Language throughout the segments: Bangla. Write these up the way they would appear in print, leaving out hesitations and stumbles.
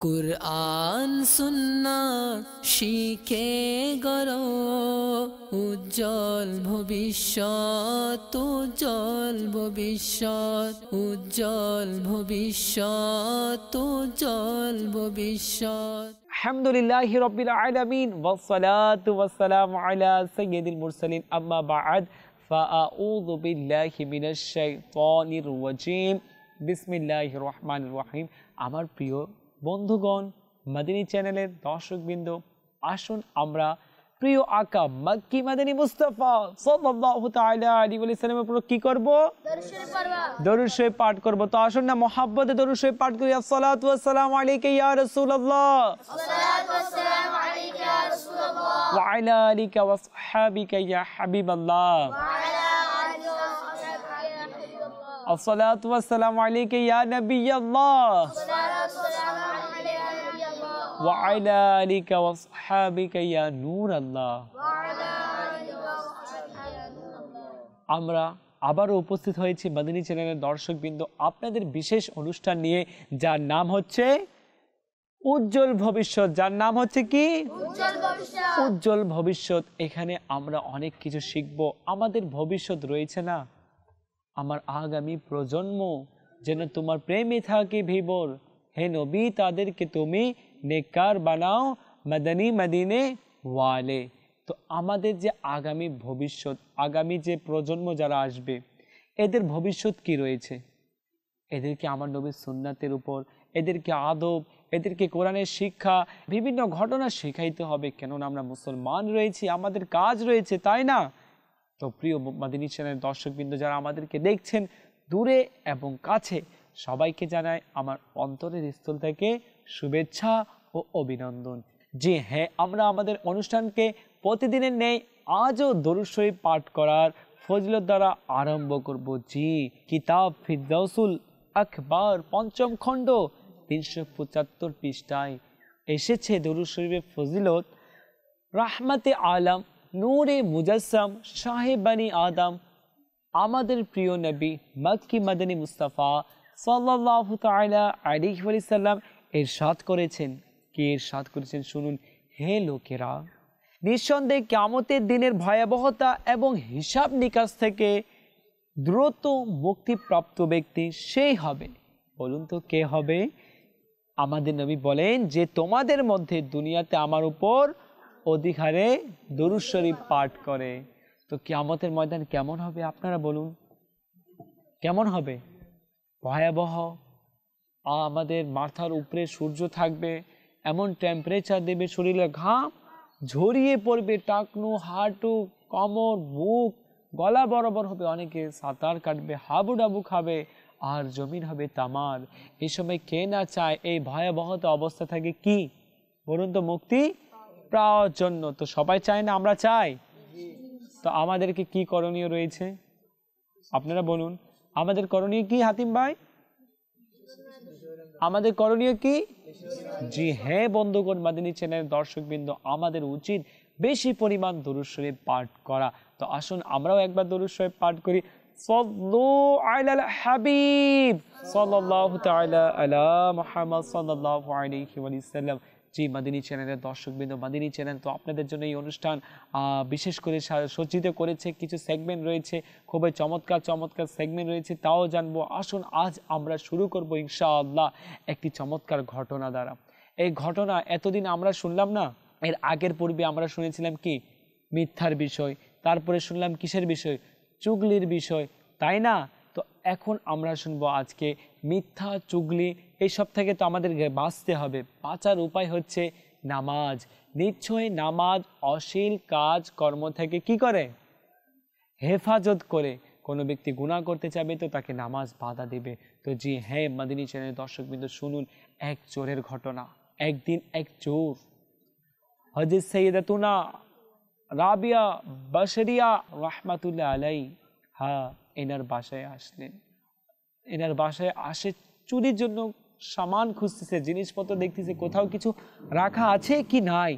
কুরআন সুন্নাহ শিখে গড়ো উজ্জ্বল ভবিষ্যৎ, উজ্জ্বল ভবিষ্যৎ, উজ্জ্বল ভবিষ্যৎ, উজ্জ্বল ভবিষ্যৎ। আলহামদুলিল্লাহি রাব্বিল আলামিন ওয়াসসালাতু ওয়াসসালামু আলা সাইয়্যিদিল মুরসালিন আম্মা বা'দ ফাআউযু বিল্লাহি মিনাশ শাইতানির রাজীম বিসমিল্লাহির রহমানির রহিম। আমার প্রিয় বন্ধুগণ, মাদিনী চ্যানেলের দর্শকবৃন্দ, আসুন আমরা প্রিয় আকা মক্কি মাদিনী মুস্তাফা সাল্লাল্লাহু তাআলা আলাইহি ওয়া সাল্লামের উপর কি করব? দরুদ শরীফ পাঠ করব। তো আসুন না মুহাব্বতে দরুদ শরীফ পাঠ করি। আসসালাতু ওয়াসসালামু আলাইকা ইয়া রাসূলুল্লাহ, আসসালাতু ওয়াসসালামু আলাইকা ইয়া রাসূলুল্লাহ, ওয়া আলা আলিকা ওয়া আসহাবিকা ইয়া হাবিবাল্লাহ, ওয়া আলা আলিকা ওয়া আসহাবিকা ইয়া হাবিবাল্লাহ, আসসালাতু ওয়াসসালামু আলাইকা ইয়া নাবিয়াল্লাহ, আসসালাতু ওয়াসসালামু আলাইকা ইয়া নাবিয়াল্লাহ, ওয়া আলা আলিকা ওয়া আসহাবিকা ইয়া নূরাল্লাহ। ওয়া আলা আলিকা ওয়া আসহাবিকা ইয়া নূরাল্লাহ। আমরা আবারও উপস্থিত হয়েছি মাদিনী চ্যানেলের দর্শকবৃন্দ আপনাদের বিশেষ অনুষ্ঠান নিয়ে, যার নাম হচ্ছে উজ্জ্বল ভবিষ্যৎ। যার নাম হচ্ছে কি? উজ্জ্বল ভবিষ্যৎ। উজ্জ্বল ভবিষ্যৎ। এখানে আমরা অনেক কিছু শিখব। আমাদের ভবিষ্যৎ রয়েছে না, আমার আগামী প্রজন্ম যেন তোমার প্রেমে থাকে ভিবর, হে নবী তাদেরকে তুমি নেককার বানাও মাদানী মদিনে ওয়ালে। তো আমাদের যে আগামী ভবিষ্যৎ, আগামী যে প্রজন্ম যারা আসবে, এদের ভবিষ্যৎ কি রয়েছে? এদেরকে আমার নবীর সুন্নাতের উপর, এদেরকে আদব, এদেরকে কোরআনের শিক্ষা, বিভিন্ন ঘটনা শেখাইতে হবে। কেননা আমরা মুসলমান রয়েছি, আমাদের কাজ রয়েছে, তাই না? তো প্রিয় মাদিনী চ্যানেলের দর্শকবৃন্দ যারা আমাদেরকে দেখছেন দূরে এবং কাছে, সবাইকে জানাই আমার অন্তরের স্থল থেকে শুভেচ্ছা ও অভিনন্দন। জি হ্যাঁ, আমরা আমাদের অনুষ্ঠানকে প্রতিদিনের ন্যায় আজও দরুদ শরীফ পাঠ করার ফজিলত দ্বারা আরম্ভ করব। জি, কিতাব ফিরদাউসুল আকবার পঞ্চম খণ্ড 375 পৃষ্ঠায় এসেছে দরুদ শরীফের ফজিলত। রাহমাতে আলম নূরে মুজাসসাম সাহেবানি আদম, আমাদের প্রিয় নবী মক্কি মাদানী মুস্তাফা সাল্লাল্লাহু তাআলা আলাইহি ওয়া সাল্লাম ইরশাদ করেছেন। কি ইরশাদ করেছেন শুনুন। হে লোকেরা, নিঃসন্দেহে কিয়ামতের দিনের ভয়াবহতা এবং হিসাব নিকাশ থেকে দ্রুত মুক্তিপ্রাপ্ত ব্যক্তি সেই হবে। বলুন তো কে হবে? আমাদের নবী বলেন যে তোমাদের মধ্যে দুনিয়াতে আমার উপর অধিক হারে দরুদ শরীফ পাঠ করে। তো কিয়ামতের ময়দান কেমন হবে আপনারা বলুন? কেমন হবে? ভয়াবহ। আমাদের মাথার উপরে সূর্য থাকবে, এমন টেম্পারেচার দেবে, শরীরে ঘাম ঝরিয়ে পড়বে, টাকনু, হাঁটু, কোমর, মুখ, গলা বরাবর হবে, অনেকে সাঁতার কাটবে, হাবুডাবু খাবে, আর জমিন হবে তামার। এই সময় কে না চায় এই ভয়াবহতা অবস্থা থাকে কি বলুন তো মুক্তি পাওয়ার জন্য? তো সবাই চায় না, আমরা চাই। তো আমাদেরকে কি করণীয় রয়েছে আপনারা বলুন? আমাদের করণীয় কি হাতিম ভাই? আমাদের করণীয় কি? জি হ্যাঁ বন্ধুগণ, মাদিনী চ্যানেলের দর্শকবৃন্দ, আমাদের উচিত বেশি পরিমাণ দরুদ শরীফ পাঠ করা। তো আসুন আমরাও একবার দরুদ শরীফ পাঠ করি। সাল্লু আলাল হাবিব সাল্লাল্লাহু তাআলা আলা মুহাম্মদ সাল্লাল্লাহু আলাইহি ওয়া সাল্লাম। জি মাদিনী চ্যানেলের দর্শকবৃন্দ, মাদিনী চ্যানেল তো আপনাদের জন্য এই অনুষ্ঠান বিশেষ করে সজ্জিত করেছে। কিছু সেগমেন্ট রয়েছে, খুবই চমৎকার চমৎকার সেগমেন্ট রয়েছে, তাও জানবো। আসুন আজ আমরা শুরু করব ইনশাআল্লাহ একটি চমৎকার ঘটনা দ্বারা। এই ঘটনা এতদিন আমরা শুনলাম না, এর আগের পূর্বে আমরা শুনেছিলাম কি? মিথ্যার বিষয়, তারপরে শুনলাম কিসের বিষয়? চুগলির বিষয়, তাই না? তো এখন আমরা শুনবো আজকে মিথ্যা, চুগলি এইসব থেকে তো আমাদেরকে বাঁচতে হবে। বাঁচার উপায় হচ্ছে নামাজ। নিশ্চয়ই নামাজ অশ্লীল কাজ কর্ম থেকে কি করে? হেফাজত করে। কোনো ব্যক্তি গুনাহ করতে চাইবে তো তাকে নামাজ বাধা দেবে। তো জি হ্যাঁ মাদিনী চ্যানেলের দর্শকবৃন্দ শুনুন এক চোরের ঘটনা। একদিন এক চোর হযরত সাইয়্যিদাতুনা রাবিয়া বাশরিয়া রাহমাতুল্লাহ আলাইহা এনার বাসায় আসলেন। এনার বাসায় আসে চুরির জন্য সামান খুঁজতেছে, জিনিসপত্র দেখতেছে কোথাও কিছু রাখা আছে কি নাই।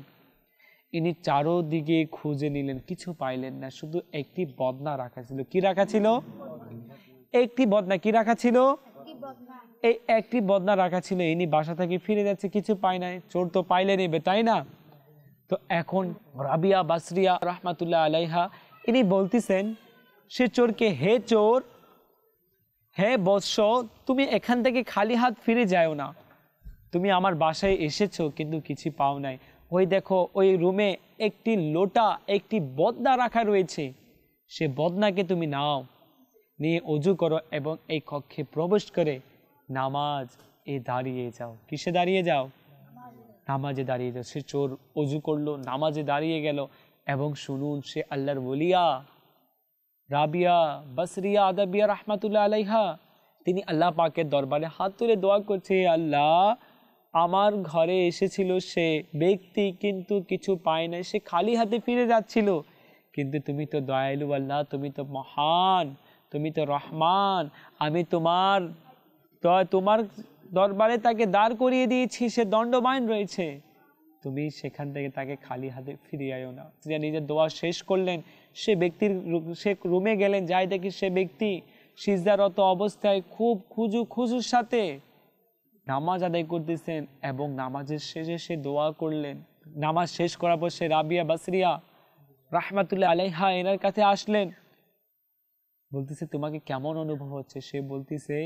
ইনি চারোদিকে খুঁজে নিলেন, কিছু পাইলেন না, শুধু একটি বদনা রাখা ছিল। কি রাখা ছিল? একটি বদনা। কি রাখা ছিল? এই একটি বদনা রাখা ছিল, ইনি বাসা থেকে ফিরে যাচ্ছে, কিছু পায় নাই, চোর তো পাইলে নেবে তাই না? তো এখন রাবিয়া বাসরিয়া রহমাতুল্লাহ আলাইহা ইনি বলতেছেন সে চোরকে, হে চোর, হে বৎস, তুমি এখান থেকে খালি হাত ফিরে যাও না। তুমি আমার বাসায় এসেছো কিন্তু কিছু পাও নাই। ওই দেখো ওই রুমে একটি লোটা, একটি বদনা রাখা রয়েছে, সে বদনাকে তুমি নাও, নিয়ে অজু করো এবং এই কক্ষে প্রবেশ করে নামাজ দাঁড়িয়ে যাও। কিসে দাঁড়িয়ে যাও? নামাজে দাঁড়িয়ে যাও। সে চোর অজু করলো, নামাজে দাঁড়িয়ে গেল এবং শুনুন সে আল্লাহর ওলিয়া রাবিয়া বাসরিয়া আদাবিয়া রহমাতুল্লাহ আলাইহা তিনি আল্লাহ পাকের দরবারে হাত তুলে দোয়া করছে, আল্লাহ আমার ঘরে এসেছিল সে ব্যক্তি কিন্তু কিছু পায় না, সে খালি হাতে ফিরে যাচ্ছিল, কিন্তু তুমি তো দয়ালু আল্লাহ, তুমি তো মহান, তুমি তো রহমান, আমি তোমার দরবারে তাকে দাঁড় করিয়ে দিয়েছি, সে দণ্ডবান রয়েছে, তুমি সেখান থেকে তাকে খালি হাতে ফিরিয়ে আয়ো না। যে নিজের দোয়া শেষ করলেন, সে রুমে গেলেন, যাই দেখি সে ব্যক্তি সিজদারত অবস্থায় খুব খুজুর সাথে নামাজ আদায় করতেছেন এবং নামাজের শেষে সে দোয়া করলেন। নামাজ শেষ করার পর সে রাবিয়া বাসরিয়া রাহমাতুল্লাহ আলাইহা এনার কাছে আসলেন, বলতেছে তোমাকে কেমন অনুভব হচ্ছে? সে বলতেছে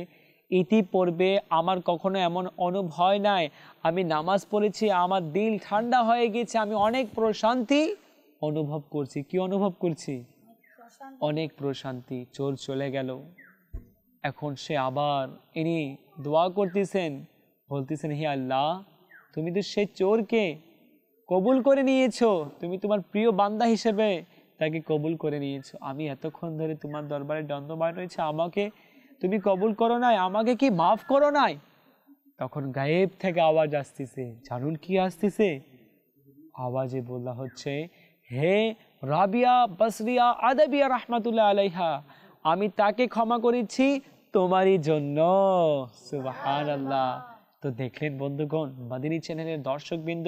ইতিপূর্বে আমার কখনো এমন অনুভব হয় নাই, আমি নামাজ পড়েছি, আমার দিল ঠান্ডা হয়ে গেছে, আমি অনেক প্রশান্তি অনুভব করছি। কি অনুভব করছি? অনেক প্রশান্তি। চোর চলে গেল। এখন সে আবার ইনি দোয়া করতেছেন, বলতেছেন হে আল্লাহ, তুমি তো সেই চোরকে কবুল করে নিয়েছো, তুমি তোমার প্রিয় বান্দা হিসেবে তাকে কবুল করে নিয়েছো, আমি এতক্ষণ ধরে তোমার দরবারে দণ্ডবান রয়েছে, আমাকে তুমি কবুল করো নাই, আমাকে কি মাফ করো নাই? তখন গায়েব থেকে আওয়াজ আসতেছে, জানুন কি আসতেছে? আওয়াজে বলা হচ্ছে, হে রাবিয়া বাসরিয়া আদাবিয়া রহমাতুল্লাহ আলাইহা, আমি তাকে ক্ষমা করেছি তোমারই জন্য। সুবহানাল্লাহ। তো দেখলেন বন্ধুগণ, মাদিনী চ্যানেলের দর্শকবৃন্দ,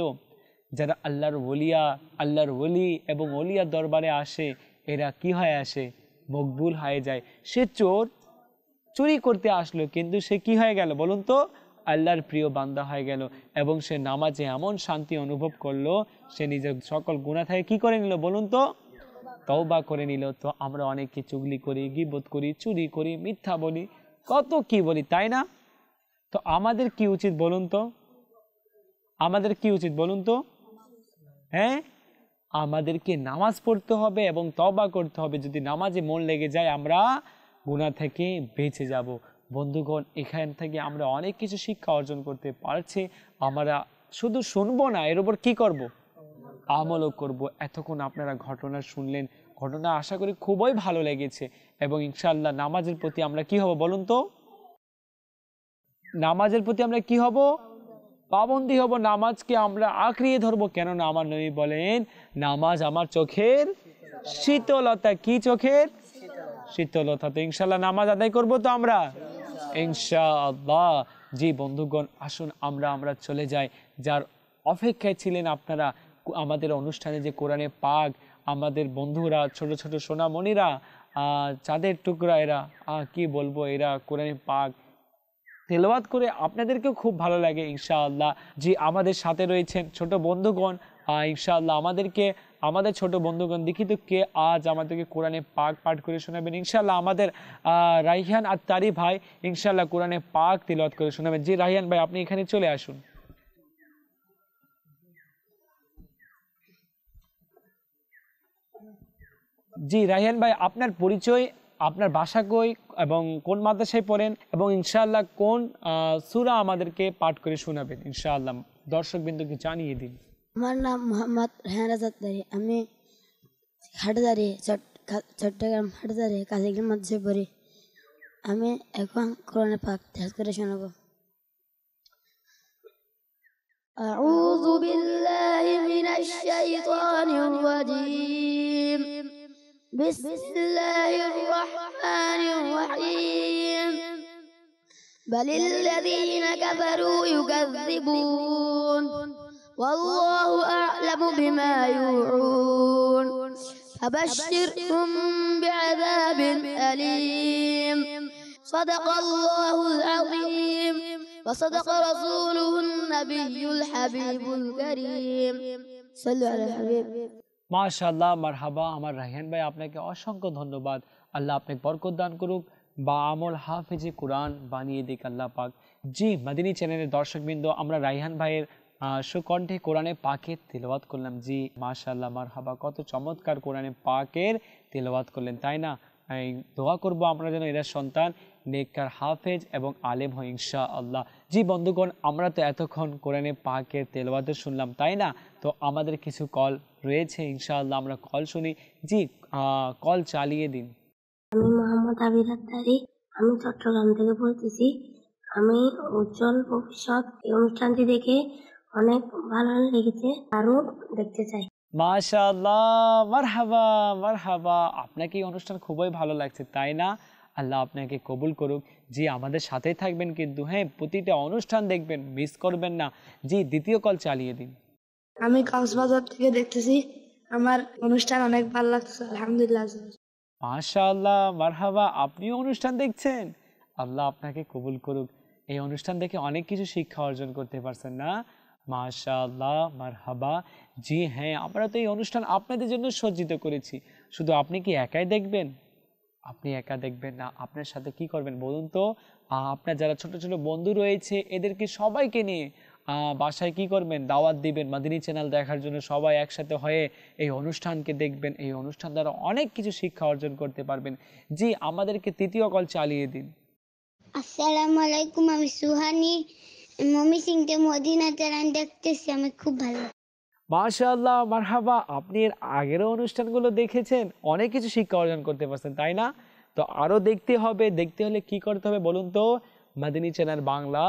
যারা আল্লাহর ওলি এবং ওলিয়ার দরবারে আসে, এরা কি হয়ে আসে? মকবুল হয়ে যায়। সে চুরি করতে আসলো, কিন্তু সে কি হয়ে গেল বলুন তো? আল্লাহর প্রিয় বান্দা হয়ে গেল এবং সে নামাজে এমন শান্তি অনুভব করলো, সে নিজের সকল গুনাহ থেকে কি করে নিল বলুন তো? তওবা করে নিল। তো আমরা অনেকে চুগলি করি, গীবত করি, চুরি করি, মিথ্যা বলি, কত কি বলি, তাই না? তো আমাদের কি উচিত বলুন তো? আমাদের কি উচিত বলুন তো? হ্যাঁ, আমাদেরকে নামাজ পড়তে হবে এবং তওবা করতে হবে। যদি নামাজে মন লেগে যায়, আমরা গুনাহ থেকে বেঁচে যাব। বন্ধুগণ, এখান থেকে আমরা অনেক কিছু শিক্ষা অর্জন করতে পারছি। আমরা শুধু শুনবো না, এর উপর কি করব? আমলও করব। এতক্ষণ আপনারা ঘটনা শুনলেন, ঘটনা আশা করি খুবই ভালো লেগেছে এবং ইনশাআল্লাহ নামাজের প্রতি আমরা কি হব বলুন তো? নামাজের প্রতি আমরা কি হব? পাবন্দী হব। নামাজকে আমরা আঁকড়িয়ে ধরবো, কেননা আমার নবী বলেন, নামাজ আমার চোখের শীতলতা। কি চোখের শীতলতা? তো ইনশাআল্লাহ নামাজ আদায় করব তো আমরা, ইনশাআল্লাহ। জি বন্ধুগণ, আসুন আমরা চলে যাই। যার অপেক্ষায় ছিলেন আপনারা আমাদের অনুষ্ঠানে, যে কোরআনে পাক আমাদের বন্ধুরা, ছোট ছোট সোনামণিরা, চাঁদের টুকরা, এরা কি বলবো, এরা কোরআনে পাক তেলাওয়াত করে আপনাদেরকেও খুব ভালো লাগে ইনশাআল্লাহ। জি, আমাদের সাথে রয়েছেন ছোট বন্ধুগণ, ইনশাআল্লাহ আমাদের ছোট বন্ধুগণ, দেখি তো কে আজ আমাদেরকে কোরআনে পাক পাঠ করে শোনাবেন। ইনশাআল্লাহ আমাদের রাইহান আত্তারি ভাই ইনশাআল্লাহ কোরআনে পাক তেলাওয়াত করে শোনাবেন। জি রাইহান ভাই, আপনি এখানে চলে আসুন। জি রাইহান ভাই, আপনার পরিচয়, আপনার বাসা কই এবং কোন মাদ্রাসায় পড়েন এবং ইনশাআল্লাহ কোন সূরা আমাদেরকে পাঠ করে শোনাবেন, ইনশাআল্লাহ দর্শকবৃন্দকে জানিয়ে দিন। আমার নাম মোহাম্মদ রায়হান আত্তারি, আমি হাটদারি, চট্টগ্রাম হাটদারি কাজীগ্রাম মাদ্রাসায় পড়ি। আমি এখন কোরআনে পাক তেলাওয়াত করে শোনাবো। أعوذ بالله من الشيطان الرجيم. بسم الله الرحمن الرحيم. بل الذين كفروا يكذبون والله أعلم بما يوعون فبشرهم بعذاب أليم. صدق الله العظيم وصدق رسوله النبي الحبيب الكريم صلوا على الحبيب মাশাআল্লাহ, মারহাবা। আমার রায়হান ভাই, আপনাকে অসংখ্য ধন্যবাদ। আল্লাহ আপনাকে বরকত দান করুক, বা আমল হাফেজে কোরআন বানিয়ে দিক আল্লাহ পাক। জি, মাদিনী চ্যানেলের দর্শকবৃন্দ, আমরা রায়হান ভাইয়ের সুকণ্ঠে কোরআনে পাকের তেলাওয়াত করলাম। জি মাশাআল্লাহ, মারহাবা, কত চমৎকার কোরআনে পাকের তেলাওয়াত করলেন, তাই না? এই দোয়া করব আমরা যেন এরা সন্তান নেককার হাফেজ এবং আলেম হয় ইনশাআল্লাহ। জি বন্ধুগণ, আমরা তো এতক্ষণ কোরআনে পাকের তেলাওয়াত শুনলাম, তাই না? তো আমাদের কিছু কল রয়েছে, ইনশাআল্লাহ আমরা কল শুনি। জি, কল চালিয়ে দিন। আমি মোহাম্মদ আবির আত্তারি, আমি চট্টগ্রাম থেকে বলতেছি। আমি উজ্জ্বল ভবিষ্যৎ এই অনুষ্ঠানটি দেখে অনেক ভালো লেগেছে, আরো দেখতে চাই। মাশাআল্লাহ, মারহাবা মারহাবা, আপনাকে এই অনুষ্ঠান খুবই ভালো লাগছে, তাই না? আল্লাহ আপনাকে কবুল করুক। জি, আমাদের সাথেই থাকবেন কিন্তু, হ্যাঁ, প্রতিটা অনুষ্ঠান দেখবেন, মিস করবেন না। জি, দ্বিতীয় কল চালিয়ে দিন। আমি কক্সবাজার থেকে দেখতেছি, আমার অনুষ্ঠান অনেক ভালো লাগছে, আলহামদুলিল্লাহ। মাশাআল্লাহ, মারহাবা, আপনিও অনুষ্ঠান দেখছেন, আল্লাহ আপনাকে কবুল করুক। এই অনুষ্ঠান দেখে অনেক কিছু শিক্ষা অর্জন করতে পারছেন না? মাশাআল্লাহ, মারহাবা। জি হ্যাঁ, আমরা তো এই অনুষ্ঠান আপনাদের জন্য সজ্জিত করেছি। শুধু আপনি কি একাই দেখবেন? আপনি একা দেখবেন না, আপনার সাথে কি করবেন বলুন তো? আপনার যারা ছোট ছোট বন্ধু রয়েছে, এদেরকে সবাইকে নিয়ে বাসায় কি করবেন? দাওয়াত দিবেন মাদিনী চ্যানেল দেখার জন্য। সবাই একসাথে হয়ে এই অনুষ্ঠানকে দেখবেন। এই অনুষ্ঠান দ্বারা অনেক কিছু শিক্ষা অর্জন করতে পারবেন। জি, আমাদেরকে তৃতীয় কল চালিয়ে দিন। আসসালামু আলাইকুম, আমি সুহানি মমি সিংকে মদিনা চ্যানেল দেখতেছি, আমি খুব ভালো। মাশাআল্লাহ, মারহাবা, আপনি এর আগেরও অনুষ্ঠানগুলো দেখেছেন, অনেক কিছু শিক্ষা অর্জন করতে পারছেন, তাই না? তো আরও দেখতে হবে। দেখতে হলে কি করতে হবে বলুন তো? মাদিনী চ্যানেল বাংলা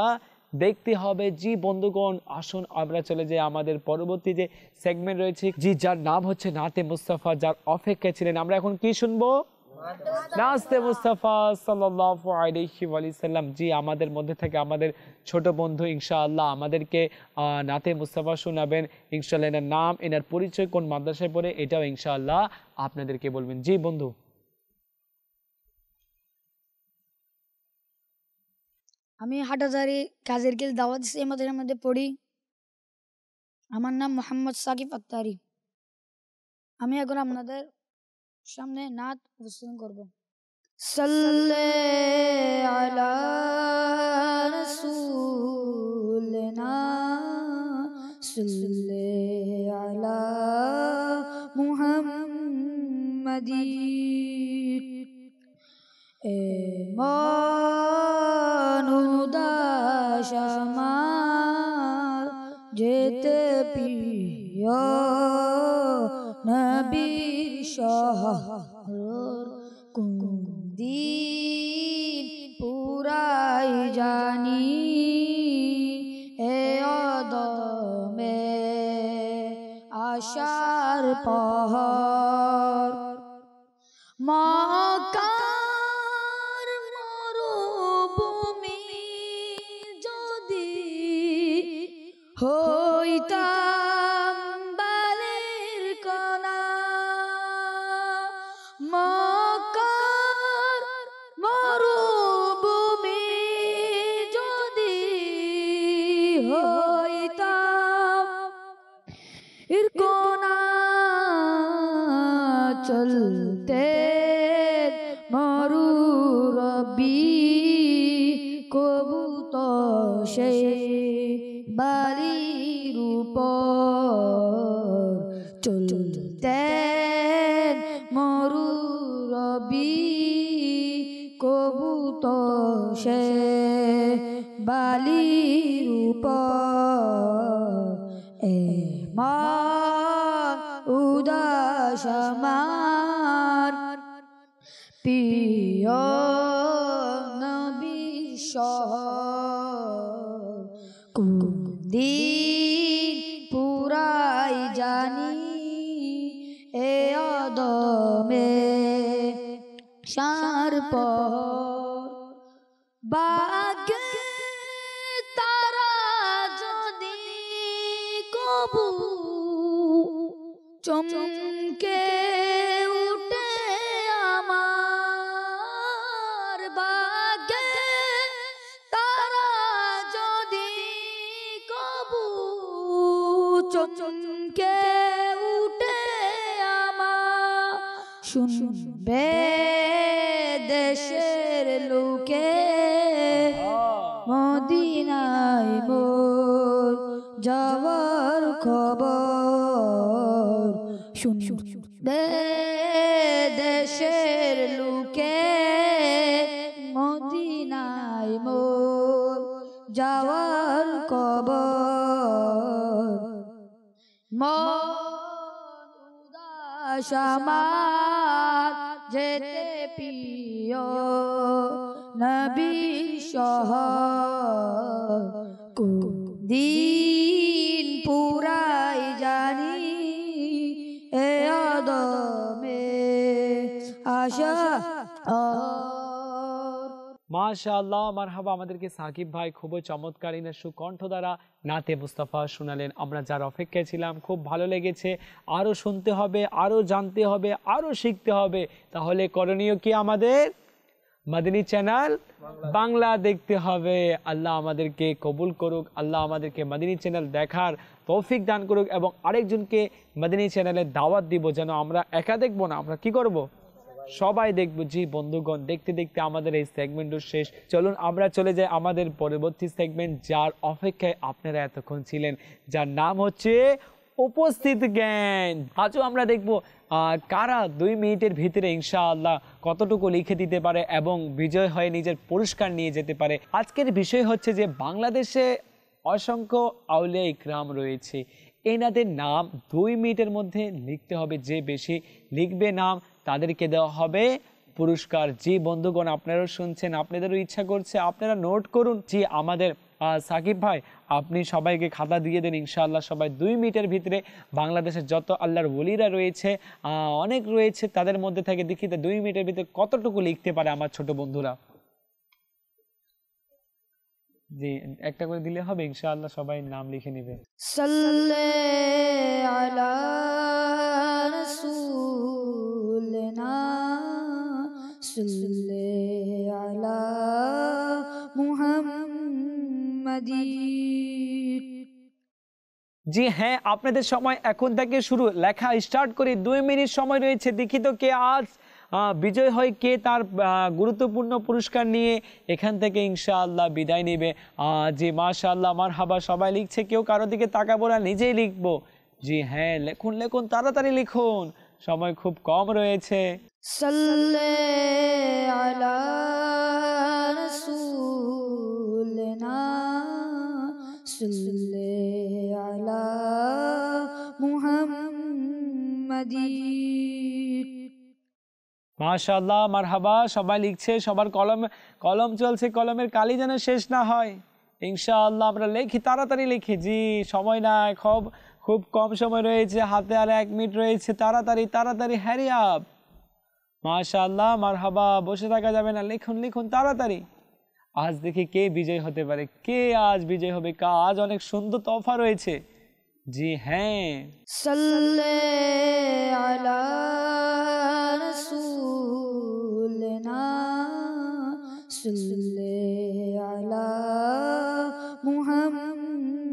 দেখতে হবে। জি বন্ধুগণ, আসুন আমরা চলে যাই আমাদের পরবর্তী যে সেগমেন্ট রয়েছে, জি, যার নাম হচ্ছে নাতে মুস্তাফা, যার অপেক্ষায় ছিলেন। আমরা এখন কি শুনবো? নাতে মুস্তাফা সাল্লাল্লাহু আলাইহি ওয়াসাল্লাম। জি, আমাদের মধ্যে থেকে আমাদের ছোট বন্ধু ইনশাআল্লাহ আমাদেরকে নাতে মুস্তাফা শোনাবেন ইনশাআল্লাহ। এনার নাম, এনার পরিচয়, কোন মাদ্রাসায় পড়ে, এটাও ইনশাআল্লাহ আপনাদেরকে বলবেন। জি বন্ধু। আমি হাটাজারি কাজের গিল দাওয়াত ইসলামের মধ্যে পড়ি। আমার নাম মোহাম্মদ সাকিব আত্তারি। আমি এখন আপনাদের সামনে নাত উপস্থাপন করব। সাল্লে আলা রাসূলিনা সাল্লে আলা মুহাম্মাদি মনুদাস আমার যেতে প্রিয় নবীর শহর কোন দিন পুরাই জানি এ অদমে আশার পহর মক্কার মরুভূমি যদি হইতাম বালির কণা, মক্কার মরুভূমি যদি হইতাম এর কোনা, চলতে মরু রবি কবুত সে বালির উপর, চলতে মরু রবি কবুত সে বালির উপর, এ মা উদাস আমার প্রিয় নবীর শহর কোন দিন পুরাই জানি এ অদমে সার পর বাগে তারা যদি কবু চমকে উঠে আমার বাগে চমকে উঠে আমার শুনবে দেশের লোকে মদিনায় মোর যাওয়ার খবর শুনবে দেশের লোকে মদিনায় মোর যাওয়ার খবর উদাস আমার যেতে প্রিয় নবীর শহর দিন পুরাই জানি এ আদমে আশা মাশাআল্লাহ, মারহাবা। আমাদেরকে সাকিব ভাই খুব চমৎকার সুকণ্ঠ দ্বারা নাতে মুস্তাফা শোনালেন। আমরা যার অপেক্ষায় ছিলাম, খুব ভালো লেগেছে। আরও শুনতে হবে, আরও জানতে হবে, আরও শিখতে হবে। তাহলে করণীয় কি আমাদের? মাদানী চ্যানেল বাংলা দেখতে হবে। আল্লাহ আমাদেরকে কবুল করুক, আল্লাহ আমাদেরকে মাদানী চ্যানেল দেখার তৌফিক দান করুক এবং আরেকজনকে মাদানী চ্যানেলের দাওয়াত দিব, যেন আমরা একা দেখবো না, আমরা কি করব? সবাই দেখব। জি বন্ধুগণ, দেখতে দেখতে আমাদের এই সেগমেন্টও শেষ। চলুন আমরা চলে যাই আমাদের পরবর্তী সেগমেন্ট, যার অপেক্ষায় আপনারা এতক্ষণ ছিলেন, যার নাম হচ্ছে উপস্থিত জ্ঞান। আজও আমরা দেখব কারা 2 মিনিটের ভিতরে ইনশাআল্লাহ কতটুকু লিখে দিতে পারে এবং বিজয় হয়ে নিজের পুরস্কার নিয়ে যেতে পারে। আজকের বিষয় হচ্ছে যে বাংলাদেশে অসংখ্য আউলিয়া ইকরাম রয়েছে, এনাদের নাম 2 মিনিটের মধ্যে লিখতে হবে। যে বেশি লিখবে নাম, তাদেরকে দেওয়া হবে পুরস্কার। জি বন্ধুগণ, আপনারাও শুনছেন, আপনাদেরও ইচ্ছা করছে, আপনারা নোট করুন। জি আমাদের সাকিব ভাই, আপনি সবাইকে খাতা দিয়ে দেন ইনশাআল্লাহ। সবাই 2 মিনিটের ভিতরে বাংলাদেশের যত আল্লাহর ওলিরা রয়েছে, অনেক রয়েছে, তাদের মধ্যে থেকে দেখি 2 মিনিটের ভিতরে কতটুকু লিখতে পারে আমার ছোট বন্ধুরা। জি একটা করে দিলে হবে ইনশাআল্লাহ, সবাই নাম লিখে নেবে। সাল্লে আলা রাসূলিনা সাল্লে আলা মুহাম্মাদিন। জি হ্যাঁ, আপনাদের সময় এখন থেকে শুরু, লেখা স্টার্ট করি। 2 মিনিট সময় রয়েছে। দেখি তো কে আজ বিজয় হয়, কে তার গুরুত্বপূর্ণ পুরস্কার নিয়ে এখান থেকে ইনশাআল্লাহ বিদায় নেবে। জি মাশাআল্লাহ, মারহাবা। সবাই লিখছে, কেউ কারো দিকে তাকাবো না, নিজেই লিখবো। জি হ্যাঁ, লিখুন লিখুন, তাড়াতাড়ি লিখুন, সময় খুব কম রয়েছে। সাল্লে আলা রাসূলিনা সাল্লে আলা মুহাম্মাদিন। মাশাআল্লাহ, মারহাবা। সবাই লিখছে, সবার কলম চলছে, কলমের কালি যেন শেষ না হয়। ইনশাআল্লাহ আমরা লিখি, তাড়াতাড়ি লিখি। জি সময় নাই, খুব কম সময় রয়েছে, হাতে আর 1 মিনিট রয়েছে। তাড়াতাড়ি তাড়াতাড়ি, হ্যারি আপ। মাশাআল্লাহ, মারহাবা। বসে থাকা যাবে না, লিখুন লিখুন তাড়াতাড়ি। আজ দেখি কে বিজয় হতে পারে, কে আজ বিজয় হবে। আজ অনেক সুন্দর তোহফা রয়েছে। জি হ্যাঁ, সাল্লে আলা রাসূলিনা সাল্লে আলা মুহাম্মাদিন।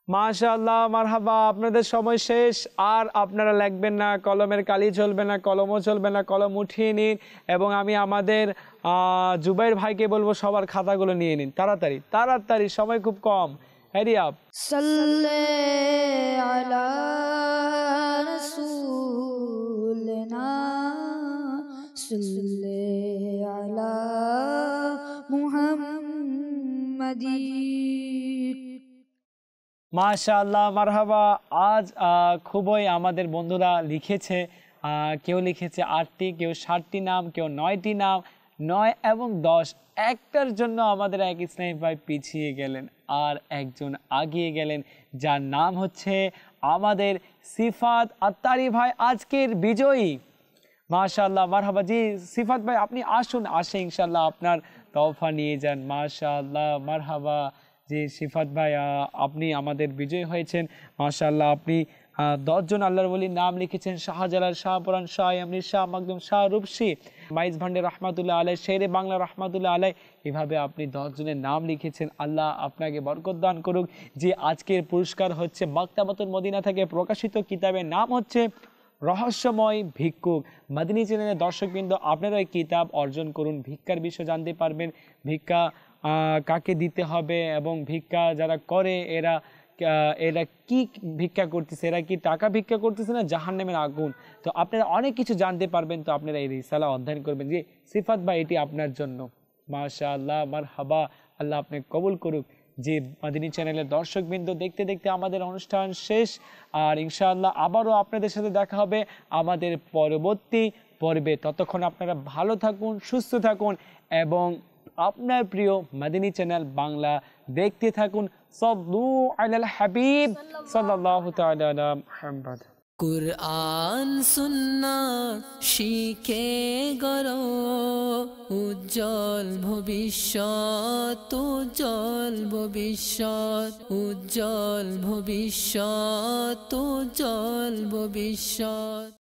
মাশাআল্লাহ, মারহাবা। আপনাদের সময় শেষ, আর আপনারা লিখবেন না, কলমের কালি চলবে না, কলমও চলবে না, কলম উঠিয়ে নিন। এবং আমি আমাদের জুবাইর ভাইকে বলবো সবার খাতাগুলো নিয়ে নিন, তাড়াতাড়ি তাড়াতাড়ি, সময় খুব কম। Harry up. সাল্লে আলা রাসূলিনা সাল্লে আলা মুহাম্মাদিন। মাশাআল্লাহ, মারহাবা। আজ খুবই আমাদের বন্ধুরা লিখেছে, কেউ লিখেছে 8টি, কেউ 7টি নাম, কেউ 9টি নাম। 9 এবং 10, একটার জন্য আমাদের এক ইসলামী ভাই পিছিয়ে গেলেন আর একজন আগিয়ে গেলেন, যার নাম হচ্ছে আমাদের সিফাত আত্তারি ভাই, আজকের বিজয়ী। মাশাআল্লাহ, মারহাবা। জি সিফাত ভাই, আপনি আসুন, আসে ইনশাআল্লাহ আপনার তোহফা নিয়ে যান। মাশাআল্লাহ, মারহাবা। জি সিফাত ভাই, আপনি আমাদের বিজয় হয়েছেন। মাশাআল্লাহ, আপনি 10 জন আল্লাহর ওলির নাম লিখেছেন, শাহজালাল, শাহপরান, শাহ এমনি, শাহ মাকদুম, শাহ রূপসী, মাইজ ভান্ডে রহমাতুল্লাহ আলাই, শেরে বাংলা রহমাতুল্লাহ আলাই। এভাবে আপনি 10 জনের নাম লিখেছেন। আল্লাহ আপনাকে বরকত দান করুক। যে আজকের পুরস্কার হচ্ছে মাকতাবাতুল মদিনা থেকে প্রকাশিত কিতাবের নাম হচ্ছে রহস্যময় ভিক্ষুক। মাদিনী চ্যানেলের দর্শকবৃন্দ, আপনারা এই কিতাব অর্জন করুন, ভিক্ষার বিষয় জানতে পারবেন, ভিক্ষা কাকে দিতে হবে এবং ভিক্ষা যারা করে এরা কি ভিক্ষা করতেছে, এরা কি টাকা ভিক্ষা করতেছে না জাহান্নামের আগুন। তো আপনারা অনেক কিছু জানতে পারবেন। তো আপনারা এই রিসালা অধ্যয়ন করবেন। যে সিফাত ভাই, এটি আপনার জন্য। মাশাআল্লাহ, মারহাবা, আল্লাহ আপনি কবুল করুক। যে মাদিনী চ্যানেলের দর্শকবৃন্দ, দেখতে দেখতে আমাদের অনুষ্ঠান শেষ, আর ইনশাআল্লাহ আবারও আপনাদের সাথে দেখা হবে আমাদের পরবর্তী পর্বে। ততক্ষণ আপনারা ভালো থাকুন, সুস্থ থাকুন এবং আপনার প্রিয় মাদিনী চ্যানেল বাংলা দেখতে থাকুন। সাল্লু আলাল হাবিব সাল্লাল্লাহু তাআলা আলা মুহাম্মদ। কুরআন সুন্নাত শিখে গড়ো উজ্জ্বল ভবিষ্যৎ, উজ্জ্বল ভবিষ্যৎ, উজ্জ্বল ভবিষ্যৎ, উজ্জ্বল ভবিষ্যৎ।